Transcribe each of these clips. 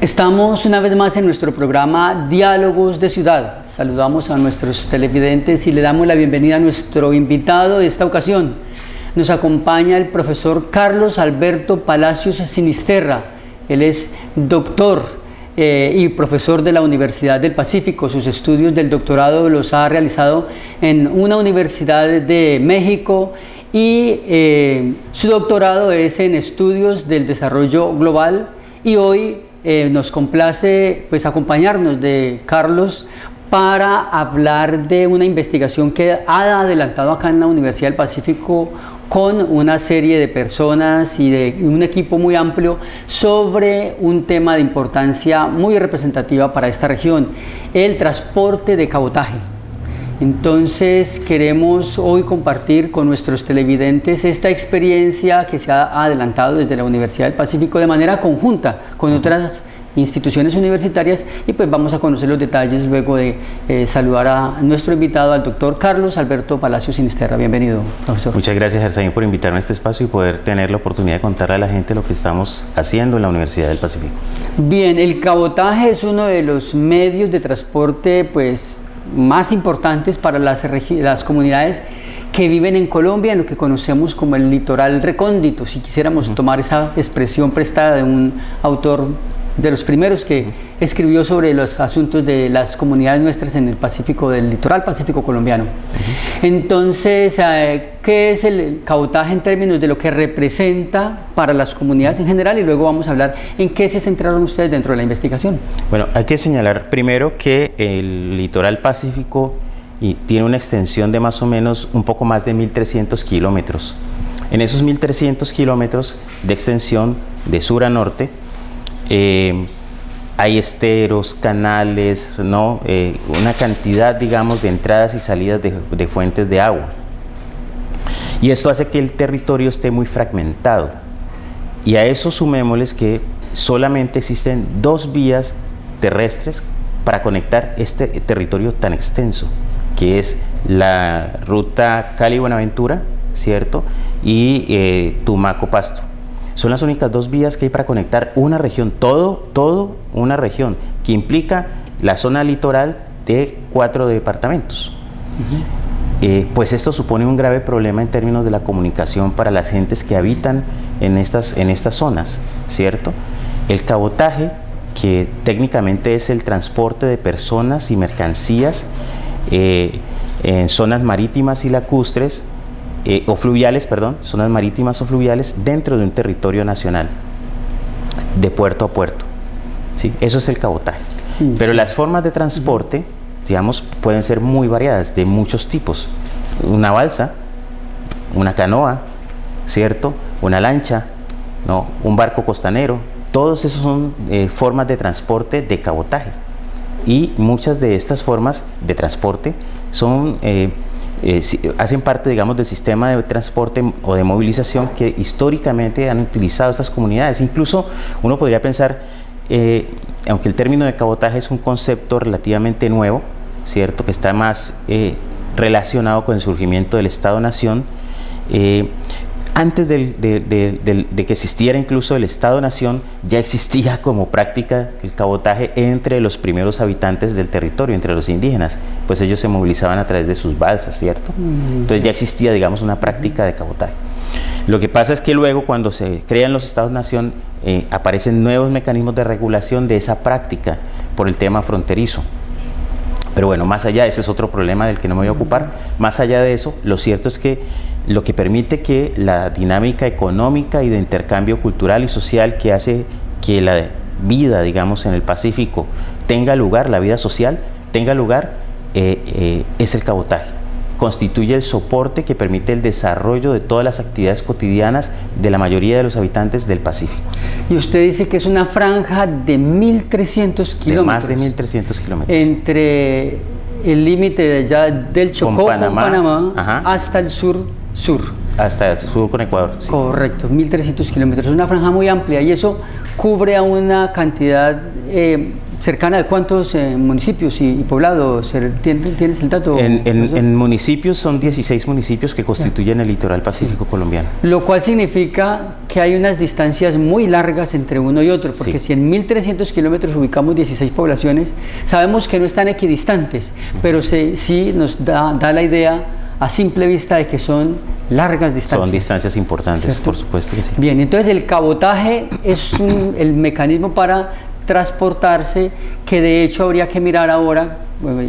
Estamos una vez más en nuestro programa Diálogos de Ciudad. Saludamos a nuestros televidentes y le damos la bienvenida a nuestro invitado de esta ocasión. Nos acompaña el profesor Carlos Alberto Palacios Sinisterra. Él es doctor y profesor de la Universidad del Pacífico. Sus estudios del doctorado los ha realizado en una universidad de México y su doctorado es en estudios del desarrollo global. Y hoy nos complace pues acompañarnos de Carlos para hablar de una investigación que ha adelantado acá en la Universidad del Pacífico con una serie de personas y de un equipo muy amplio sobre un tema de importancia muy representativa para esta región, el transporte de cabotaje. Entonces queremos hoy compartir con nuestros televidentes esta experiencia que se ha adelantado desde la Universidad del Pacífico de manera conjunta con otras instituciones universitarias y pues vamos a conocer los detalles luego de saludar a nuestro invitado, al doctor Carlos Alberto Palacios Sinisterra. Bienvenido, profesor. Muchas gracias, Arsaín, por invitarme a este espacio y poder tener la oportunidad de contarle a la gente lo que estamos haciendo en la Universidad del Pacífico. Bien, el cabotaje es uno de los medios de transporte pues más importantes para las comunidades que viven en Colombia, en lo que conocemos como el litoral recóndito, si quisiéramos tomar esa expresión prestada de un autor de los primeros que escribió sobre los asuntos de las comunidades nuestras en el Pacífico, del litoral pacífico colombiano. Entonces, ¿qué es el cabotaje en términos de lo que representa para las comunidades en general? Y luego vamos a hablar en qué se centraron ustedes dentro de la investigación. Bueno, hay que señalar primero que el litoral pacífico tiene una extensión de más o menos un poco más de 1.300 kilómetros. En esos 1.300 kilómetros de extensión de sur a norte, hay esteros, canales, ¿no? Una cantidad, digamos, de entradas y salidas de fuentes de agua. Y esto hace que el territorio esté muy fragmentado. Y a eso sumémosles que solamente existen 2 vías terrestres para conectar este territorio tan extenso, que es la ruta Cali-Buenaventura, ¿cierto? Y Tumaco-Pasto. Son las únicas 2 vías que hay para conectar una región, todo una región, que implica la zona litoral de 4 departamentos. Pues esto supone un grave problema en términos de la comunicación para las gentes que habitan en estas zonas, ¿cierto? El cabotaje, que técnicamente es el transporte de personas y mercancías en zonas marítimas y lacustres, o fluviales, perdón, zonas marítimas o fluviales dentro de un territorio nacional, de puerto a puerto, ¿sí? Eso es el cabotaje. Pero las formas de transporte, digamos, pueden ser muy variadas, de muchos tipos. Una balsa, una canoa, ¿cierto? Una lancha, ¿no? Un barco costanero, todos esos son formas de transporte de cabotaje. Y muchas de estas formas de transporte son hacen parte, digamos, del sistema de transporte o de movilización que históricamente han utilizado estas comunidades. Incluso uno podría pensar, aunque el término de cabotaje es un concepto relativamente nuevo, ¿cierto?, que está más relacionado con el surgimiento del Estado-Nación, antes de que existiera incluso el Estado-Nación, ya existía como práctica el cabotaje entre los primeros habitantes del territorio, entre los indígenas, pues ellos se movilizaban a través de sus balsas, ¿cierto? Entonces ya existía, digamos, una práctica de cabotaje. Lo que pasa es que luego, cuando se crean los Estados-Nación, aparecen nuevos mecanismos de regulación de esa práctica por el tema fronterizo. Pero bueno, más allá, ese es otro problema del que no me voy a ocupar. Más allá de eso, lo cierto es que lo que permite que la dinámica económica y de intercambio cultural y social que hace que la vida, digamos, en el Pacífico tenga lugar, la vida social tenga lugar, es el cabotaje. Constituye el soporte que permite el desarrollo de todas las actividades cotidianas de la mayoría de los habitantes del Pacífico. Y usted dice que es una franja de 1.300 kilómetros. De más de 1.300 kilómetros. Entre el límite de allá del Chocó con Panamá Ajá, hasta el sur. hasta el sur con Ecuador. Sí. Correcto, 1.300 kilómetros, es una franja muy amplia y eso cubre a una cantidad cercana de cuántos municipios y poblados. ¿Tienes el dato? En municipios son 16 municipios que constituyen el litoral pacífico colombiano. Lo cual significa que hay unas distancias muy largas entre uno y otro, porque si en 1.300 kilómetros ubicamos 16 poblaciones, sabemos que no están equidistantes, pero sí nos da la idea a simple vista de que son largas distancias. Son distancias importantes, ¿cierto? Por supuesto que sí. Bien, entonces el cabotaje es el mecanismo para transportarse, que de hecho habría que mirar ahora,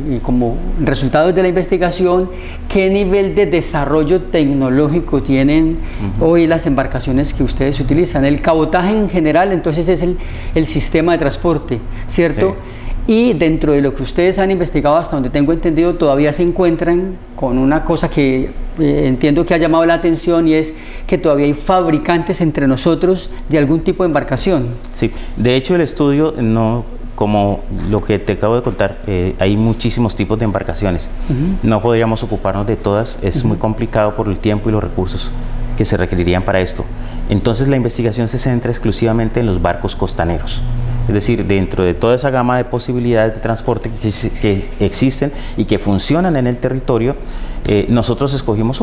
y como resultados de la investigación, qué nivel de desarrollo tecnológico tienen hoy las embarcaciones que ustedes utilizan. El cabotaje en general, entonces, es el sistema de transporte, ¿cierto? Sí. Y dentro de lo que ustedes han investigado, hasta donde tengo entendido, todavía se encuentran con una cosa que entiendo que ha llamado la atención, y es que todavía hay fabricantes entre nosotros de algún tipo de embarcación. Sí, de hecho el estudio, no, como lo que te acabo de contar, hay muchísimos tipos de embarcaciones. No podríamos ocuparnos de todas, es muy complicado por el tiempo y los recursos que se requerirían para esto. Entonces la investigación se centra exclusivamente en los barcos costaneros. Es decir, dentro de toda esa gama de posibilidades de transporte que existen y que funcionan en el territorio, nosotros escogimos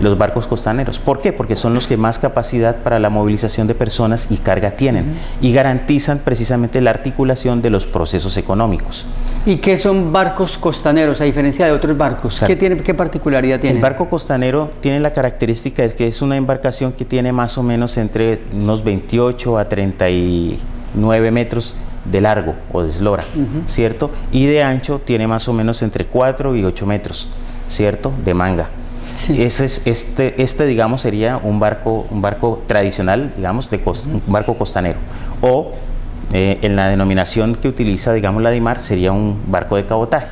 los barcos costaneros. ¿Por qué? Porque son los que más capacidad para la movilización de personas y carga tienen y garantizan precisamente la articulación de los procesos económicos. ¿Y qué son barcos costaneros a diferencia de otros barcos? Claro. ¿Qué particularidad tiene? El barco costanero tiene la característica de que es una embarcación que tiene más o menos entre unos 28 a 39 metros de largo o de eslora, ¿cierto? Y de ancho tiene más o menos entre 4 y 8 metros, ¿cierto? De manga. Sí. Ese es, digamos, sería un barco tradicional, digamos, un barco costanero. O en la denominación que utiliza, digamos, la DIMAR, sería un barco de cabotaje,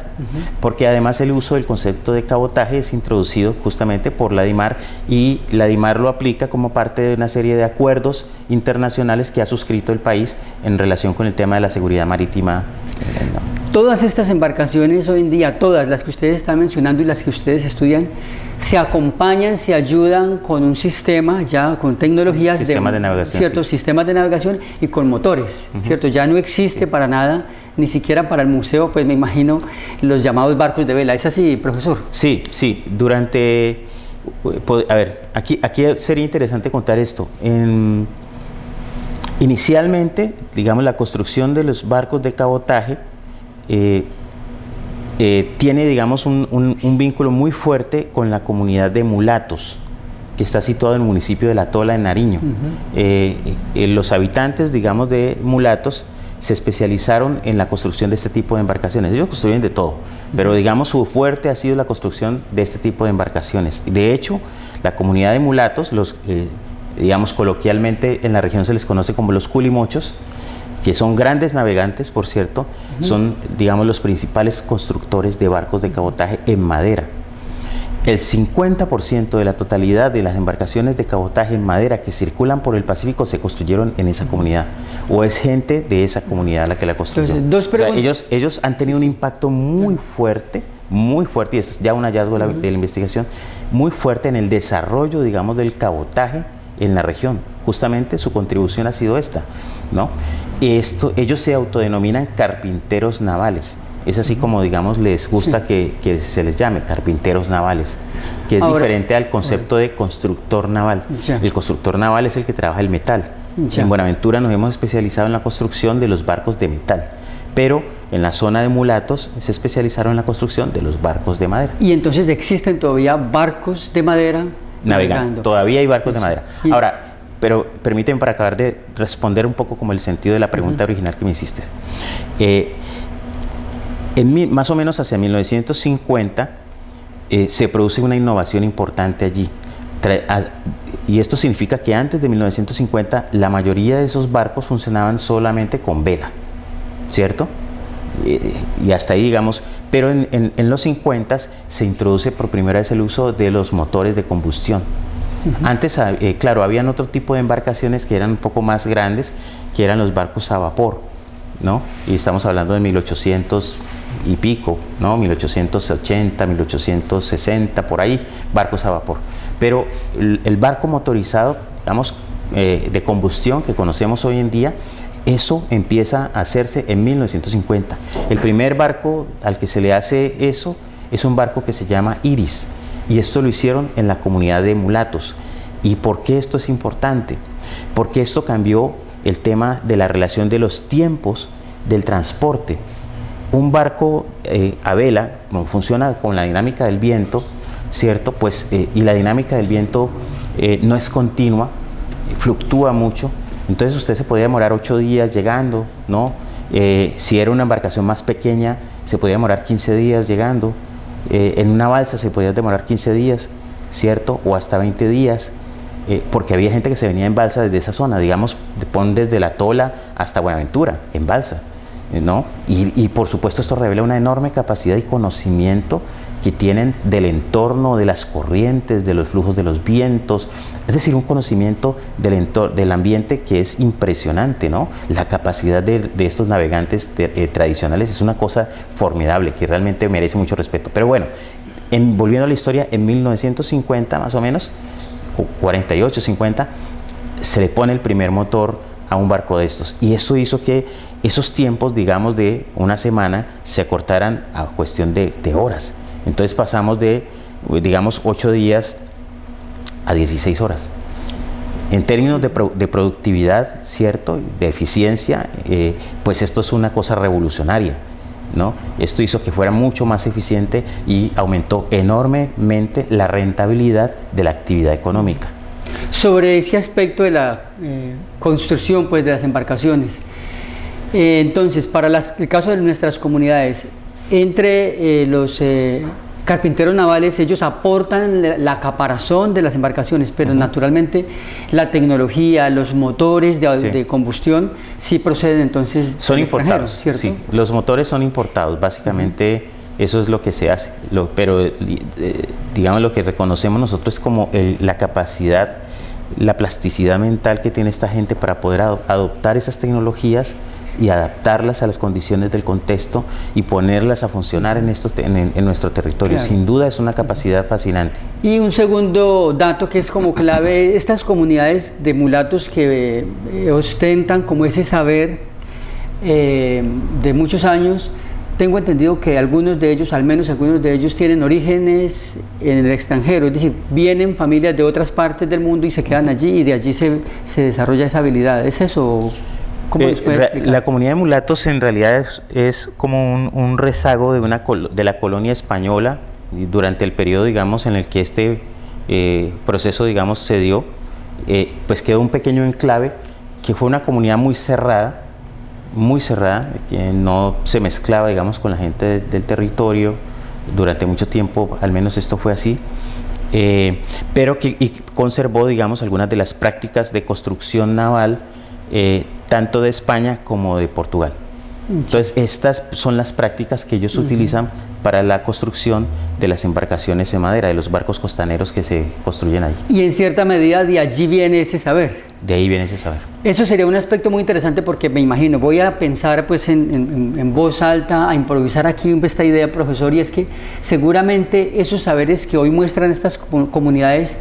porque además el uso del concepto de cabotaje es introducido justamente por la DIMAR, y la DIMAR lo aplica como parte de una serie de acuerdos internacionales que ha suscrito el país en relación con el tema de la seguridad marítima. Todas estas embarcaciones hoy en día, todas las que ustedes están mencionando y las que ustedes estudian, se acompañan, se ayudan con un sistema, ya con tecnologías de navegación, ciertos sistemas de navegación y con motores, ¿cierto? Ya no existe para nada, ni siquiera para el museo, pues me imagino, los llamados barcos de vela. ¿Es así, profesor? Sí, sí. A ver, aquí sería interesante contar esto. Inicialmente, digamos, la construcción de los barcos de cabotaje tiene, digamos, un vínculo muy fuerte con la comunidad de mulatos, que está situado en el municipio de La Tola, en Nariño. Los habitantes, digamos, de mulatos se especializaron en la construcción de este tipo de embarcaciones. Ellos construyen de todo, pero, digamos, su fuerte ha sido la construcción de este tipo de embarcaciones. De hecho, la comunidad de mulatos, digamos, coloquialmente en la región se les conoce como los culimochos, que son grandes navegantes, por cierto, son, digamos, los principales constructores de barcos de cabotaje en madera. El 50% de la totalidad de las embarcaciones de cabotaje en madera que circulan por el Pacífico se construyeron en esa comunidad, o es gente de esa comunidad la que la construyó. Entonces, ellos han tenido un impacto muy fuerte, y es ya un hallazgo de la investigación, muy fuerte en el desarrollo, digamos, del cabotaje en la región. Justamente su contribución ha sido esta, ¿no? Ellos se autodenominan carpinteros navales. Es así como, digamos, les gusta que se les llame carpinteros navales, que es diferente al concepto de constructor naval. El constructor naval es el que trabaja el metal. En Buenaventura nos hemos especializado en la construcción de los barcos de metal, pero en la zona de mulatos se especializaron en la construcción de los barcos de madera. Y entonces existen todavía barcos de madera navegando. Todavía hay barcos de madera. Ahora, pero permíteme, para acabar de responder un poco como el sentido de la pregunta original que me hiciste. Más o menos hacia 1950 se produce una innovación importante allí. Y esto significa que antes de 1950 la mayoría de esos barcos funcionaban solamente con vela, ¿cierto? Y hasta ahí, digamos, pero en los 50 se introduce por primera vez el uso de los motores de combustión. Antes, claro, habían otro tipo de embarcaciones que eran un poco más grandes, que eran los barcos a vapor, ¿no? Y estamos hablando de 1800 y pico, ¿no? 1880, 1860, por ahí, barcos a vapor. Pero el barco motorizado, digamos, de combustión que conocemos hoy en día, eso empieza a hacerse en 1950. El primer barco al que se le hace eso es un barco que se llama Iris, y esto lo hicieron en la comunidad de mulatos. ¿Y por qué esto es importante? Porque esto cambió el tema de la relación de los tiempos del transporte. Un barco a vela, como funciona con la dinámica del viento, ¿cierto? Pues, y la dinámica del viento no es continua, fluctúa mucho. Entonces usted se podía demorar 8 días llegando, ¿no? Si era una embarcación más pequeña, se podía demorar 15 días llegando. En una balsa se podía demorar 15 días, ¿cierto? O hasta 20 días, porque había gente que se venía en balsa desde esa zona, digamos, pon desde La Tola hasta Buenaventura, en balsa, ¿no? Y por supuesto esto revela una enorme capacidad y conocimiento que tienen del entorno, de las corrientes, de los flujos de los vientos, es decir, un conocimiento del ambiente que es impresionante, ¿no? La capacidad de estos navegantes tradicionales es una cosa formidable, que realmente merece mucho respeto. Pero bueno, volviendo a la historia, en 1950 más o menos, 48, 50, se le pone el primer motor a un barco de estos, y eso hizo que esos tiempos, digamos, de una semana se acortaran a cuestión de horas. Entonces pasamos de, digamos, 8 días a 16 horas. En términos de productividad, ¿cierto?, de eficiencia, pues esto es una cosa revolucionaria, ¿no? Esto hizo que fuera mucho más eficiente y aumentó enormemente la rentabilidad de la actividad económica. Sobre ese aspecto de la construcción, pues, de las embarcaciones, entonces, para el caso de nuestras comunidades, entre los carpinteros navales, ellos aportan la caparazón de las embarcaciones, pero naturalmente la tecnología, los motores de combustión sí proceden entonces son importados, ¿cierto? Sí, los motores son importados, básicamente eso es lo que se hace, pero digamos lo que reconocemos nosotros como la capacidad, la plasticidad mental que tiene esta gente para poder adoptar esas tecnologías y adaptarlas a las condiciones del contexto y ponerlas a funcionar en nuestro territorio. Claro. Sin duda es una capacidad fascinante. Y un segundo dato que es como clave, estas comunidades de mulatos que ostentan como ese saber de muchos años, tengo entendido que algunos de ellos, al menos algunos de ellos, tienen orígenes en el extranjero, es decir, vienen familias de otras partes del mundo y se quedan allí, y de allí se desarrolla esa habilidad. ¿Es eso? La comunidad de mulatos en realidad es como un rezago de la colonia española durante el periodo, digamos, en el que este proceso, digamos, se dio. Pues quedó un pequeño enclave que fue una comunidad muy cerrada, que no se mezclaba, digamos, con la gente del territorio durante mucho tiempo, al menos esto fue así. Pero que conservó, digamos, algunas de las prácticas de construcción naval, tanto de España como de Portugal. Entonces, estas son las prácticas que ellos utilizan para la construcción de las embarcaciones de madera, de los barcos costaneros que se construyen allí. Y en cierta medida de allí viene ese saber. De ahí viene ese saber. Eso sería un aspecto muy interesante, porque me imagino, voy a pensar pues en voz alta, a improvisar aquí esta idea, profesor, y es que seguramente esos saberes que hoy muestran estas comunidades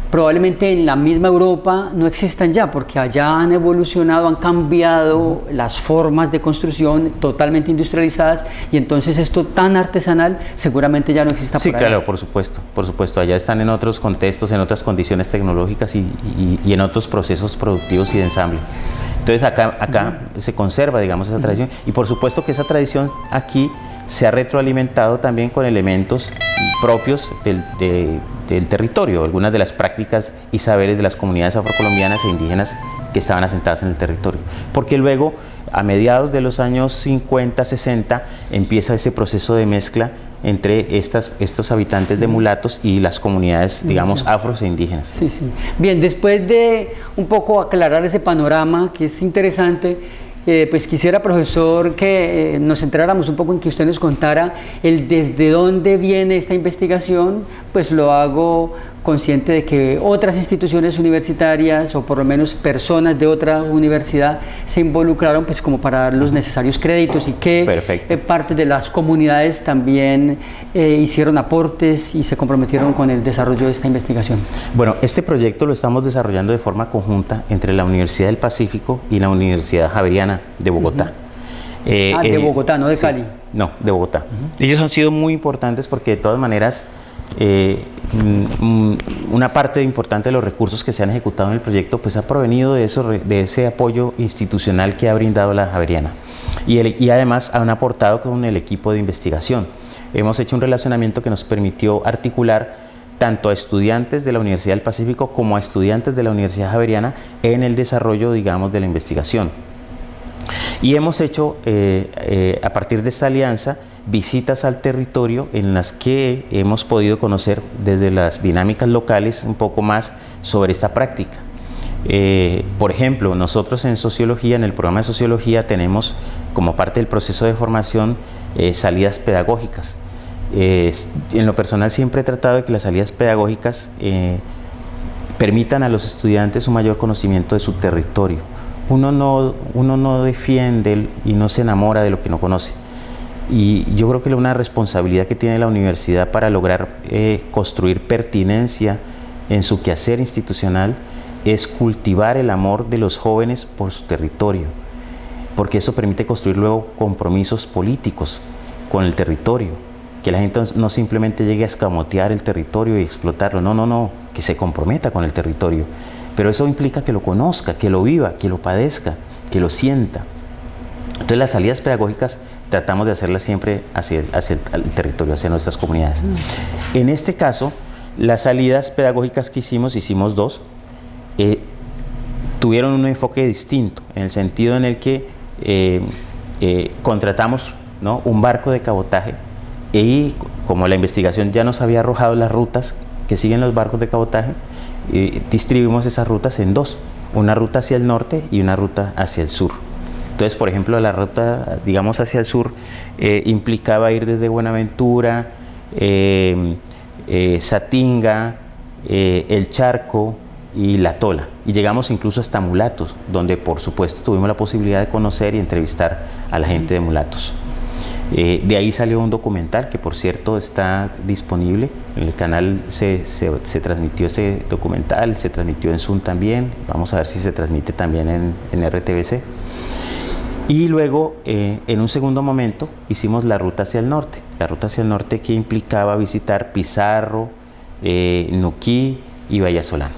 probablemente en la misma Europa no existan ya, porque allá han evolucionado, han cambiado las formas de construcción totalmente industrializadas, y entonces esto tan artesanal seguramente ya no exista por allá. Sí, claro, por supuesto, allá están en otros contextos, en otras condiciones tecnológicas y en otros procesos productivos y de ensamble. Entonces acá se conserva, digamos, esa tradición, y por supuesto que esa tradición aquí se ha retroalimentado también con elementos propios del territorio, algunas de las prácticas y saberes de las comunidades afrocolombianas e indígenas que estaban asentadas en el territorio. Porque luego, a mediados de los años 50, 60, empieza ese proceso de mezcla entre estos habitantes de mulatos y las comunidades, digamos, afros e indígenas. Sí, sí. Bien, después de un poco aclarar ese panorama que es interesante, pues quisiera, profesor, que nos centráramos un poco en que usted nos contara desde dónde viene esta investigación. Pues lo hago consciente de que otras instituciones universitarias o por lo menos personas de otra universidad se involucraron pues como para dar los necesarios créditos y que parte de las comunidades también hicieron aportes y se comprometieron con el desarrollo de esta investigación. Bueno, este proyecto lo estamos desarrollando de forma conjunta entre la Universidad del Pacífico y la Universidad Javeriana de Bogotá. De Bogotá, no de Cali. No, de Bogotá. Ellos han sido muy importantes porque de todas maneras una parte importante de los recursos que se han ejecutado en el proyecto pues ha provenido de ese apoyo institucional que ha brindado la Javeriana y además han aportado con el equipo de investigación. Hemos hecho un relacionamiento que nos permitió articular tanto a estudiantes de la Universidad del Pacífico como a estudiantes de la Universidad Javeriana en el desarrollo, digamos, de la investigación. Y hemos hecho, a partir de esta alianza, visitas al territorio en las que hemos podido conocer desde las dinámicas locales un poco más sobre esta práctica. Por ejemplo, nosotros en sociología, en el programa de sociología, tenemos como parte del proceso de formación salidas pedagógicas. En lo personal siempre he tratado de que las salidas pedagógicas permitan a los estudiantes un mayor conocimiento de su territorio. Uno no defiende y no se enamora de lo que no conoce. Y yo creo que una responsabilidad que tiene la universidad para lograr construir pertinencia en su quehacer institucional es cultivar el amor de los jóvenes por su territorio, porque eso permite construir luego compromisos políticos con el territorio, que la gente no simplemente llegue a escamotear el territorio y explotarlo, no, que se comprometa con el territorio, pero eso implica que lo conozca, que lo viva, que lo padezca, que lo sienta. Entonces las salidas pedagógicas tratamos de hacerlas siempre hacia el territorio, hacia nuestras comunidades. En este caso, las salidas pedagógicas que hicimos dos, tuvieron un enfoque distinto, en el sentido en el que contratamos, ¿no?, un barco de cabotaje y como la investigación ya nos había arrojado las rutas que siguen los barcos de cabotaje, distribuimos esas rutas en dos, una ruta hacia el norte y una ruta hacia el sur. Entonces, por ejemplo, la ruta, digamos, hacia el sur implicaba ir desde Buenaventura, Satinga, El Charco y La Tola. Y llegamos incluso hasta Mulatos, donde por supuesto tuvimos la posibilidad de conocer y entrevistar a la gente de Mulatos. De ahí salió un documental que, por cierto, está disponible. En el canal se transmitió ese documental, se transmitió en Zoom también. Vamos a ver si se transmite también en RTBC. Y luego, en un segundo momento, hicimos la ruta hacia el norte. La ruta hacia el norte que implicaba visitar Pizarro, Nuquí y Vallasolano.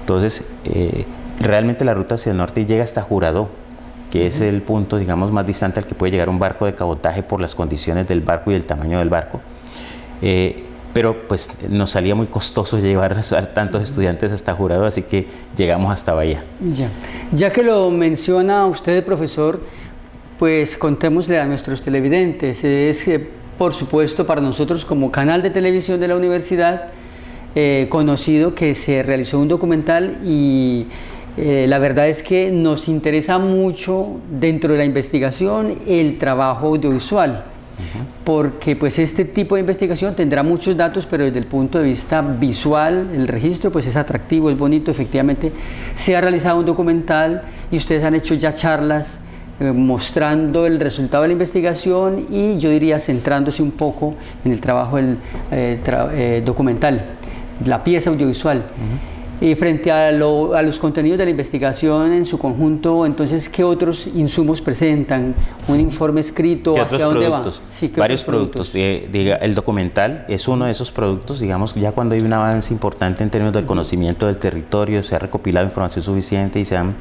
Entonces, realmente la ruta hacia el norte llega hasta Juradó, que es el punto, digamos, más distante al que puede llegar un barco de cabotaje por las condiciones del barco y el tamaño del barco. Pero pues nos salía muy costoso llevar a tantos estudiantes hasta Juradó, así que llegamos hasta Bahía. Ya que lo menciona usted, profesor, pues contémosle a nuestros televidentes. Es por supuesto para nosotros como canal de televisión de la universidad conocido que se realizó un documental y la verdad es que nos interesa mucho dentro de la investigación el trabajo audiovisual, porque pues este tipo de investigación tendrá muchos datos, pero desde el punto de vista visual, el registro pues es atractivo, es bonito. Efectivamente se ha realizado un documental y ustedes han hecho ya charlas mostrando el resultado de la investigación y yo diría centrándose un poco en el trabajo del documental, la pieza audiovisual. Y frente a los contenidos de la investigación en su conjunto, entonces, ¿qué otros insumos presentan? ¿Un informe escrito? ¿Hacia dónde va? Sí, varios productos. El documental es uno de esos productos, digamos, ya cuando hay un avance importante en términos del conocimiento del territorio, se ha recopilado información suficiente y se han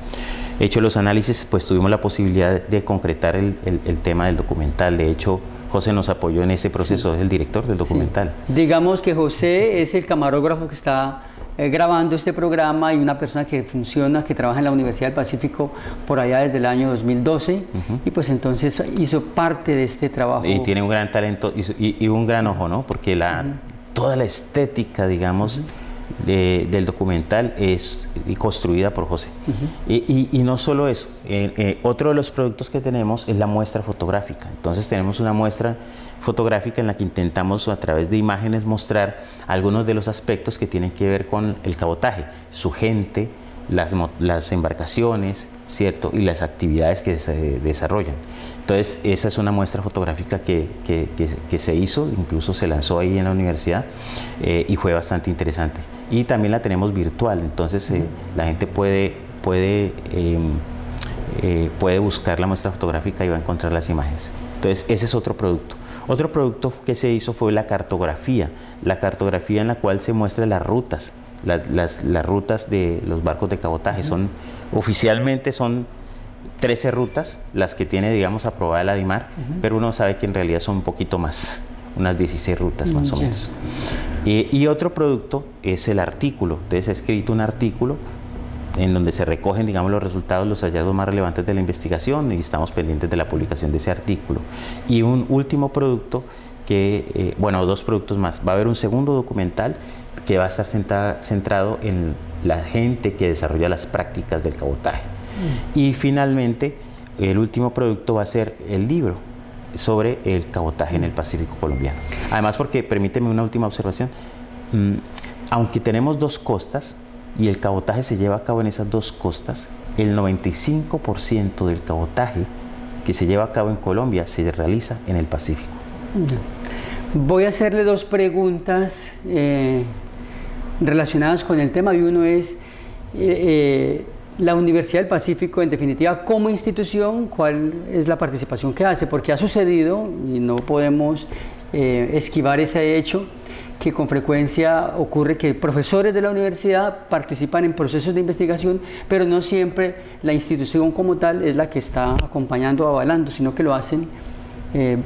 hecho los análisis, pues tuvimos la posibilidad de concretar el tema del documental. De hecho, José nos apoyó en ese proceso, es el director del documental. Digamos que José es el camarógrafo que está grabando este programa y una persona que trabaja en la Universidad del Pacífico por allá desde el año 2012 y pues entonces hizo parte de este trabajo. Y tiene un gran talento y un gran ojo, ¿no? Porque toda la estética, digamos, del documental es construida por José. Y no solo eso, otro de los productos que tenemos es la muestra fotográfica. Entonces tenemos una muestra fotográfica en la que intentamos a través de imágenes mostrar algunos de los aspectos que tienen que ver con el cabotaje, su gente, las embarcaciones, ¿cierto? Y las actividades que se desarrollan. Entonces esa es una muestra fotográfica que se hizo, incluso se lanzó ahí en la universidad, y fue bastante interesante. Y también la tenemos virtual, entonces la gente puede buscar la muestra fotográfica y va a encontrar las imágenes. Entonces ese es otro producto. Otro producto que se hizo fue la cartografía en la cual se muestran las rutas. Las rutas de los barcos de cabotaje oficialmente son 13 rutas las que tiene, digamos, aprobada la DIMAR, pero uno sabe que en realidad son un poquito más, unas 16 rutas más o menos. Y otro producto es el artículo. Entonces he escrito un artículo en donde se recogen, digamos, los resultados, los hallazgos más relevantes de la investigación, y estamos pendientes de la publicación de ese artículo. Y un último producto dos productos más. Va a haber un segundo documental que va a estar centrado en la gente que desarrolla las prácticas del cabotaje. Y finalmente, el último producto va a ser el libro sobre el cabotaje en el Pacífico colombiano. Además, porque, permíteme una última observación, aunque tenemos dos costas y el cabotaje se lleva a cabo en esas dos costas, el 95% del cabotaje que se lleva a cabo en Colombia se realiza en el Pacífico. Voy a hacerle dos preguntas relacionadas con el tema, y uno es la Universidad del Pacífico, en definitiva, como institución, ¿cuál es la participación que hace? Porque ha sucedido, y no podemos esquivar ese hecho, que con frecuencia ocurre que profesores de la universidad participan en procesos de investigación, pero no siempre la institución como tal es la que está acompañando o avalando, sino que lo hacen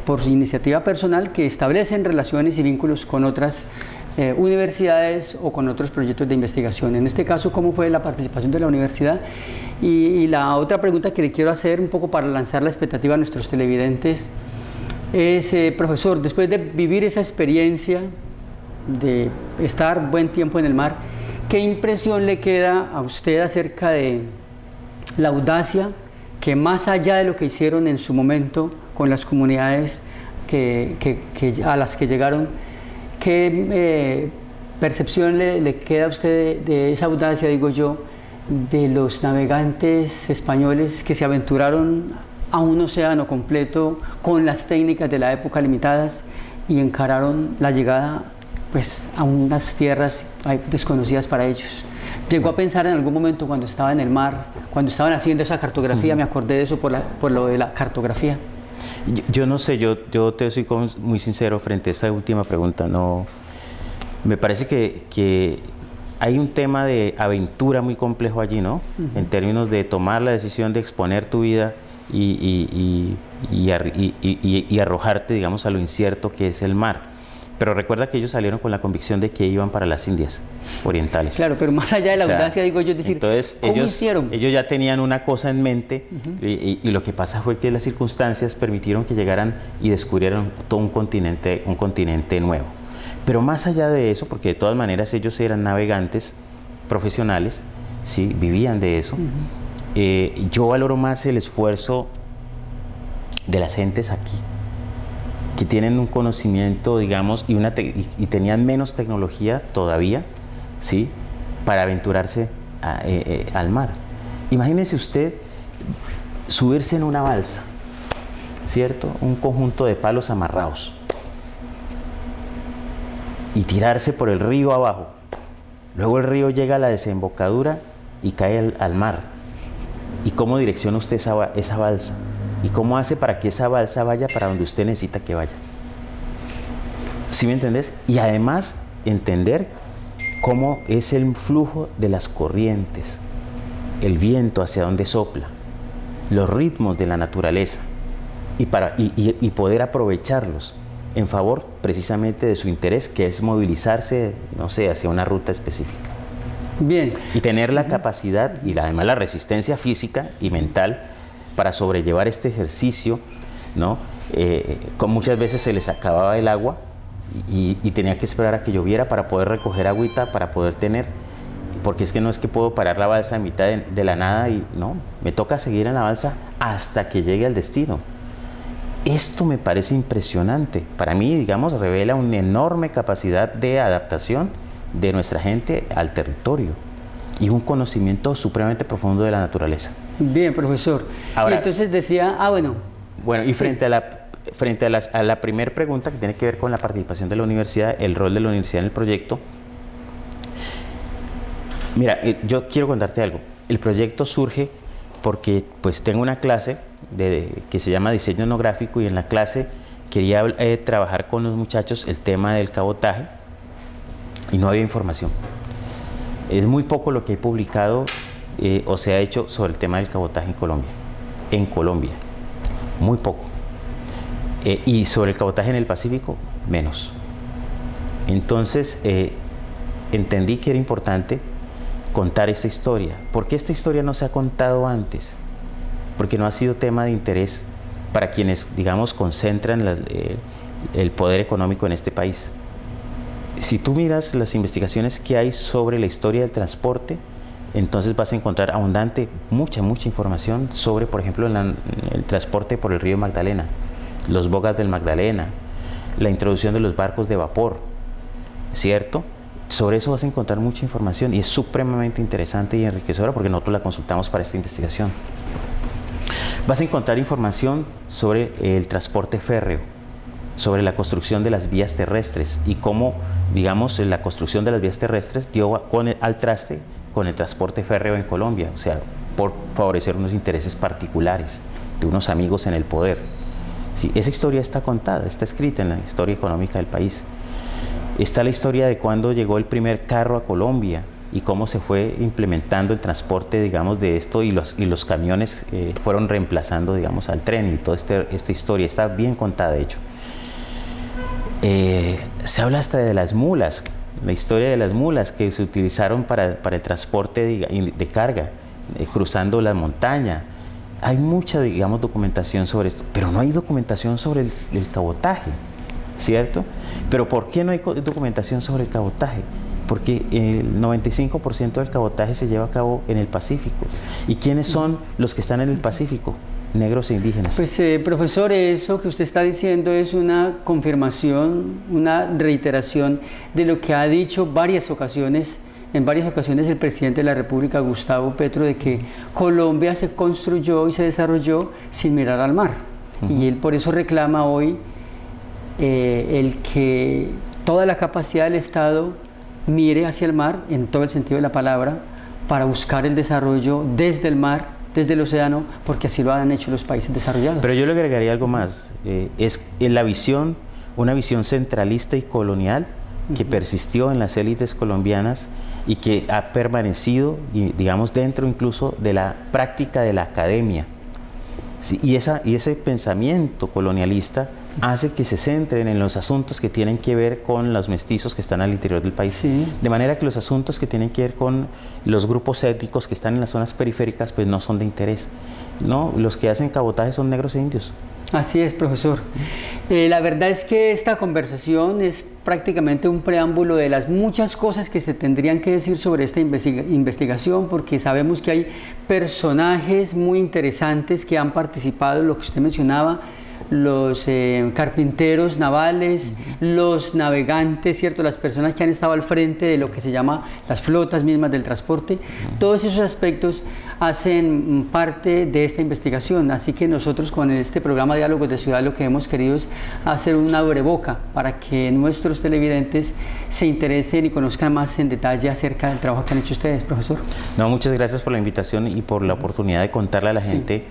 por su iniciativa personal, que establecen relaciones y vínculos con otras universidades o con otros proyectos de investigación. En este caso, ¿cómo fue la participación de la universidad? Y la otra pregunta que le quiero hacer, un poco para lanzar la expectativa a nuestros televidentes, es, profesor, después de vivir esa experiencia de estar buen tiempo en el mar, ¿qué impresión le queda a usted acerca de la audacia que, más allá de lo que hicieron en su momento con las comunidades a las que llegaron, qué percepción le queda a usted de esa audacia, digo yo, de los navegantes españoles que se aventuraron a un océano completo con las técnicas de la época limitadas y encararon la llegada, pues, a unas tierras desconocidas para ellos? ¿Llegó a pensar en algún momento, cuando estaba en el mar, cuando estaban haciendo esa cartografía, me acordé de eso por lo de la cartografía? Yo no sé, yo te soy muy sincero frente a esa última pregunta. No, me parece que hay un tema de aventura muy complejo allí, ¿no? En términos de tomar la decisión de exponer tu vida y arrojarte, digamos, a lo incierto que es el mar. Pero recuerda que ellos salieron con la convicción de que iban para las Indias orientales. Claro, pero más allá de la audacia, digo yo, es decir, entonces, ¿cómo hicieron? Ellos ya tenían una cosa en mente, y lo que pasa fue que las circunstancias permitieron que llegaran y descubrieran todo un continente nuevo. Pero más allá de eso, porque de todas maneras ellos eran navegantes profesionales, sí, vivían de eso, yo valoro más el esfuerzo de las gentes aquí, que tienen un conocimiento, digamos, y tenían menos tecnología todavía, ¿sí?, para aventurarse al mar. Imagínese usted subirse en una balsa, ¿cierto?, un conjunto de palos amarrados, y tirarse por el río abajo. Luego el río llega a la desembocadura y cae al mar. ¿Y cómo direcciona usted esa balsa? ¿Y cómo hace para que esa balsa vaya para donde usted necesita que vaya? ¿Sí me entendés? Y además entender cómo es el flujo de las corrientes, el viento hacia donde sopla, los ritmos de la naturaleza, y poder aprovecharlos en favor precisamente de su interés, que es movilizarse, no sé, hacia una ruta específica. Bien. Y tener la capacidad y además la resistencia física y mental para sobrellevar este ejercicio, ¿no? Con muchas veces se les acababa el agua y tenía que esperar a que lloviera para poder recoger agüita, para poder tener, porque es que no es que puedo parar la balsa a mitad de la nada y no, me toca seguir en la balsa hasta que llegue al destino. Esto me parece impresionante. Para mí, digamos, revela una enorme capacidad de adaptación de nuestra gente al territorio y un conocimiento supremamente profundo de la naturaleza. Bien, profesor. Ahora, y entonces decía, bueno, y frente a la primera pregunta que tiene que ver con la participación de la universidad, el rol de la universidad en el proyecto, mira, yo quiero contarte algo. El proyecto surge porque pues tengo una clase que se llama diseño etnográfico, y en la clase quería trabajar con los muchachos el tema del cabotaje y no había información. Es muy poco lo que he publicado o se ha hecho sobre el tema del cabotaje en Colombia. En Colombia, muy poco. Y sobre el cabotaje en el Pacífico, menos. Entonces, entendí que era importante contar esta historia. ¿Por qué esta historia no se ha contado antes? Porque no ha sido tema de interés para quienes, digamos, concentran el poder económico en este país. Si tú miras las investigaciones que hay sobre la historia del transporte, entonces vas a encontrar abundante, mucha información sobre, por ejemplo, el transporte por el río Magdalena, los bogas del Magdalena, la introducción de los barcos de vapor, ¿cierto? Sobre eso vas a encontrar mucha información y es supremamente interesante y enriquecedora porque nosotros la consultamos para esta investigación. Vas a encontrar información sobre el transporte férreo, sobre la construcción de las vías terrestres y cómo, digamos, la construcción de las vías terrestres dio al traste con el transporte férreo en Colombia, o sea, por favorecer unos intereses particulares de unos amigos en el poder. Sí, esa historia está contada, está escrita en la historia económica del país. Está la historia de cuando llegó el primer carro a Colombia y cómo se fue implementando el transporte, digamos, de esto y los camiones fueron reemplazando, digamos, al tren y toda esta historia está bien contada, de hecho. Se habla hasta de las mulas, la historia de las mulas que se utilizaron para el transporte de carga, cruzando la montaña. Hay mucha, digamos, documentación sobre esto, pero no hay documentación sobre el cabotaje, ¿cierto? Pero ¿por qué no hay documentación sobre el cabotaje? Porque el 95% del cabotaje se lleva a cabo en el Pacífico. ¿Y quiénes son los que están en el Pacífico? Negros e indígenas. Pues profesor, eso que usted está diciendo es una confirmación, una reiteración de lo que ha dicho en varias ocasiones el presidente de la República, Gustavo Petro, de que Colombia se construyó y se desarrolló sin mirar al mar. Y él por eso reclama hoy el que toda la capacidad del Estado mire hacia el mar, en todo el sentido de la palabra, para buscar el desarrollo desde el mar, desde el océano, porque así lo han hecho los países desarrollados. Pero yo le agregaría algo más, es la visión, una visión centralista y colonial que persistió en las élites colombianas y que ha permanecido, digamos, dentro incluso de la práctica de la academia. Sí, y ese pensamiento colonialista hace que se centren en los asuntos que tienen que ver con los mestizos que están al interior del país. Sí. De manera que los asuntos que tienen que ver con los grupos étnicos que están en las zonas periféricas pues no son de interés. No, los que hacen cabotaje son negros e indios. Así es, profesor. La verdad es que esta conversación es prácticamente un preámbulo de las muchas cosas que se tendrían que decir sobre esta investigación, porque sabemos que hay personajes muy interesantes que han participado, lo que usted mencionaba, los carpinteros navales, los navegantes, ¿cierto? Las personas que han estado al frente de lo que se llama las flotas mismas del transporte. Todos esos aspectos hacen parte de esta investigación, así que nosotros con este programa Diálogos de Ciudad lo que hemos querido es hacer un abreboca para que nuestros televidentes se interesen y conozcan más en detalle acerca del trabajo que han hecho ustedes, profesor. No, muchas gracias por la invitación y por la oportunidad de contarle a la gente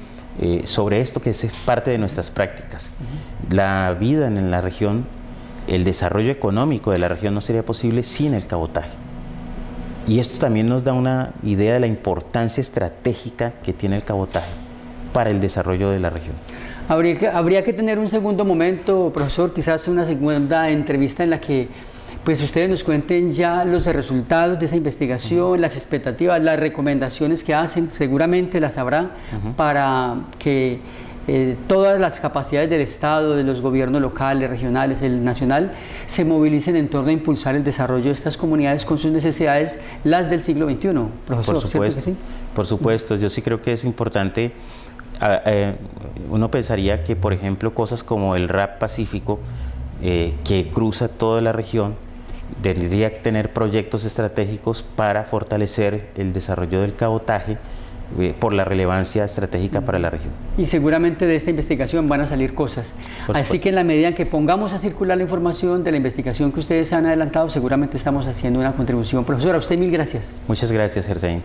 sobre esto que es parte de nuestras prácticas. La vida en la región, el desarrollo económico de la región no sería posible sin el cabotaje. Y esto también nos da una idea de la importancia estratégica que tiene el cabotaje para el desarrollo de la región. Habría que tener un segundo momento, profesor, quizás una segunda entrevista en la que pues ustedes nos cuenten ya los resultados de esa investigación, las expectativas, las recomendaciones que hacen, seguramente las habrá, para que todas las capacidades del Estado, de los gobiernos locales, regionales, el nacional, se movilicen en torno a impulsar el desarrollo de estas comunidades con sus necesidades, las del siglo XXI, profesor. Por supuesto, ¿cierto que sí? Por supuesto, yo sí creo que es importante. Uno pensaría que, por ejemplo, cosas como el RAP Pacífico, que cruza toda la región, tendría que tener proyectos estratégicos para fortalecer el desarrollo del cabotaje por la relevancia estratégica para la región. Y seguramente de esta investigación van a salir cosas. Así que en la medida en que pongamos a circular la información de la investigación que ustedes han adelantado, seguramente estamos haciendo una contribución. Profesor, a usted mil gracias. Muchas gracias, Herzain.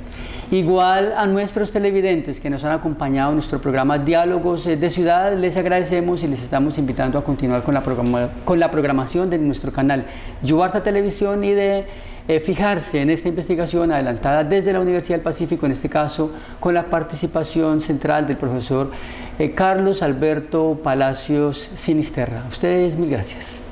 Igual a nuestros televidentes que nos han acompañado en nuestro programa Diálogos de Ciudad, les agradecemos y les estamos invitando a continuar con la programación de nuestro canal Yubarta Televisión y de fijarse en esta investigación adelantada desde la Universidad del Pacífico, en este caso con la participación central del profesor Carlos Alberto Palacios Sinisterra. A ustedes mil gracias.